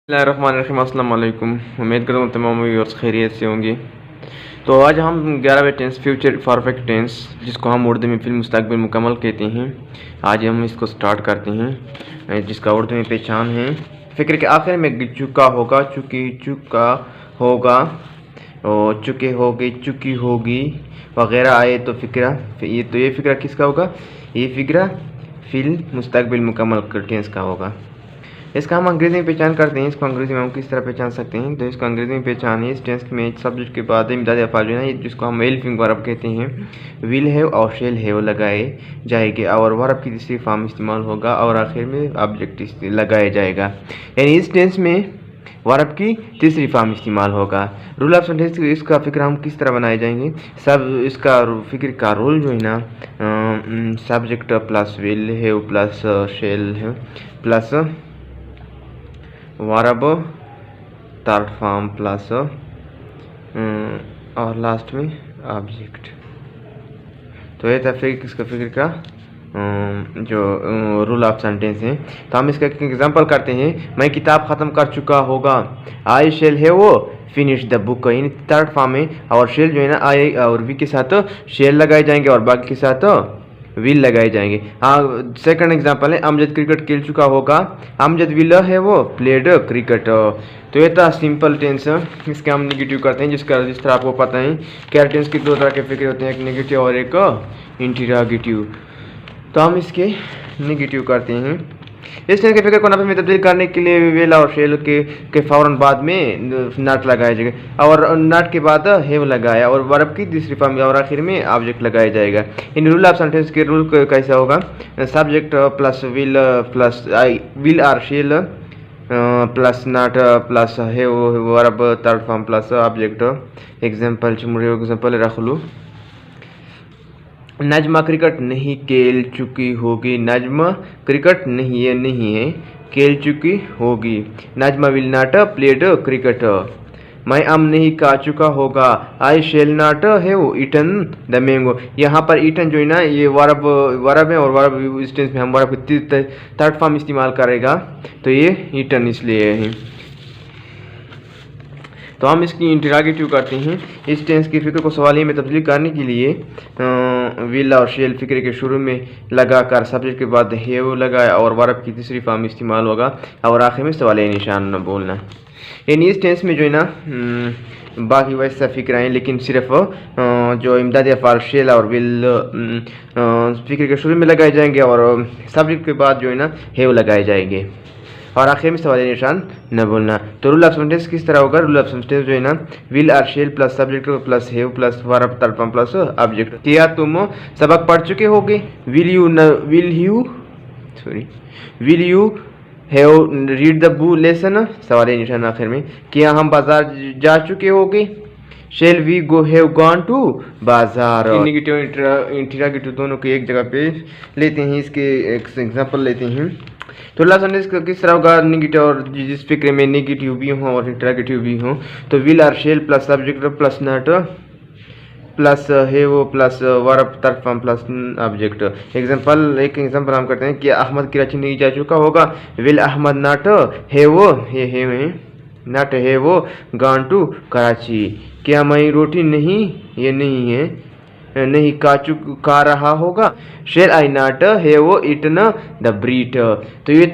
बिस्मिल्लाहिर्रहमानिर्रहीम। अस्सलाम वालेकुम। उम्मीद करता हूँ तमाम व्यूअर्स खैरियत से होंगे। तो आज हम 11वें टेंस फ्यूचर परफेक्ट टेंस जिसको हम उर्दू में फिल मुस्तकबिल मुकम्मल कहते हैं, आज हम इसको स्टार्ट करते हैं, जिसका उर्दू में पहचान है फ़िक्र के आखिर में चुका होगा, चुकी, चुका होगा, और चुके होगे, चुकी होगी वगैरह आए तो ये फ़िक्रा किसका होगा? ये फ़िक्रा फिल मुस्तकबिल मुकम्मल टेंस का होगा। इसका हम अंग्रेजी में पहचान करते हैं। इसको अंग्रेजी में हम किस तरह पहचान सकते हैं? तो इसको अंग्रेजी में पहचान है इस टेंस में सब्जेक्ट के बाद इमदादी अल्फाज जो है जिसको हम हेल्पिंग वर्ब कहते हैं, विल हैव और शेल हैव लगाए जाएंगे और वर्ब की तीसरी फॉर्म इस्तेमाल होगा और आखिर में ऑब्जेक्ट लगाया जाएगा। यानी इस टेंस में वर्ब की तीसरी फॉर्म इस्तेमाल होगा। रूल ऑफ सेंटेंस इसका फिक्र हम किस तरह बनाए जाएंगे? सब इसका फिक्र का रूल जो है ना, subject plus will have plus shall have plus verb third form plus और लास्ट में ऑब्जेक्ट। तो ये था इसका फिक्र का जो रूल ऑफ सेंटेंस है। तो हम इसका एक एग्जांपल करते हैं। मैं किताब ख़त्म कर चुका होगा। आई शेल है वो फिनिश द बुक, यानी थर्ड फॉर्म है और शेल जो है ना आई और वी के साथ शेल लगाए जाएंगे और बाकी के साथ विल लगाए जाएंगे। हाँ, सेकंड एग्जांपल है अमजद क्रिकेट खेल चुका होगा। अमजद विल है वो प्लेड क्रिकेट। तो ये था सिंपल टेंस। इसके हम नेगेटिव करते हैं जिस तरह आपको पता है कैर टेंस के दो तरह के फिक्र होते हैं, एक नेगेटिव और एक इंटरोगेटिव। तो हम इसके नेगेटिव करते हैं। इस टेंस के फिक्र को नाफे में तब्दील करने के लिए विल और शेल के फ़ौरन बाद में नॉट लगाया जाएगा और नॉट के बाद हैव लगाया और वर्ब की तीसरी फॉर्म और आखिर में ऑब्जेक्ट लगाया जाएगा। इन रूल ऑफ सेंटेंस के रूल कैसा होगा? Subject plus will plus I will और shall plus not plus have verb third form plus object. Example रख लो। नजमा क्रिकेट नहीं खेल चुकी होगी। नजमा क्रिकेट नहीं है खेल चुकी होगी। Najma will not played cricket. मैं आम नहीं खा चुका होगा। I shall not have eaten the mango. यहाँ पर ईटन जो है ना ये वर्ब है और वर्ब इस टेंस में हम वर्ब थर्ड फॉर्म इस्तेमाल करेगा, तो ये ईटन इसलिए है। तो हम इसकी इंटरोगेटिव करते हैं। इस टेंस की फिक्र को सवालिये में तब्दील करने के लिए विल और शेल फिक्र के शुरू में लगाकर सब्जेक्ट के बाद हैव लगाया और वर्ब की तीसरी फॉर्म इस्तेमाल होगा और आखिर में सवालिया निशान न बोलना। यानी इस टेंस में जो है ना बाकी वैसा फिक्र हैं, लेकिन सिर्फ जो इमदादी अफ़ाल शेल और विल फिक्र के शुरू में लगाए जाएंगे और सब्जेक्ट के बाद जो है ना हैव लगाए जाएंगे और आखिर में सवालिया निशान न बोलना। तो रूल ऑफ सेंटेंस किस तरह होगा? रूल ऑफ सेंटेंस जो है ना विल और shall plus subject plus have plus verb third form plus object. क्या तुम सबक पढ़ चुके होगे? Will you have read the book lesson, सवालिया निशान आखिर में। क्या हम बाजार जा चुके होगे? Shall we go have gone to bazaar. Negative interrogative दोनों को एक जगह पे लेते हैं। इसके एक एग्जांपल लेते हैं। तो लास्ट सेंटेंस किस तरह होगा? नेगेटिव और जिस फिक्र में नेगेटिव भी हो और इंटरोगेटिव भी हो, तो विल और shall plus subject plus not plus have plus verb third form plus object. एक एग्जांपल हम करते हैं कि अहमद कराची नहीं जा चुका होगा। Will Ahmad not have not have gone to Karachi. क्या मैं रोटी नहीं खा रहा होगा। Shall I not have eaten the bread. तो ये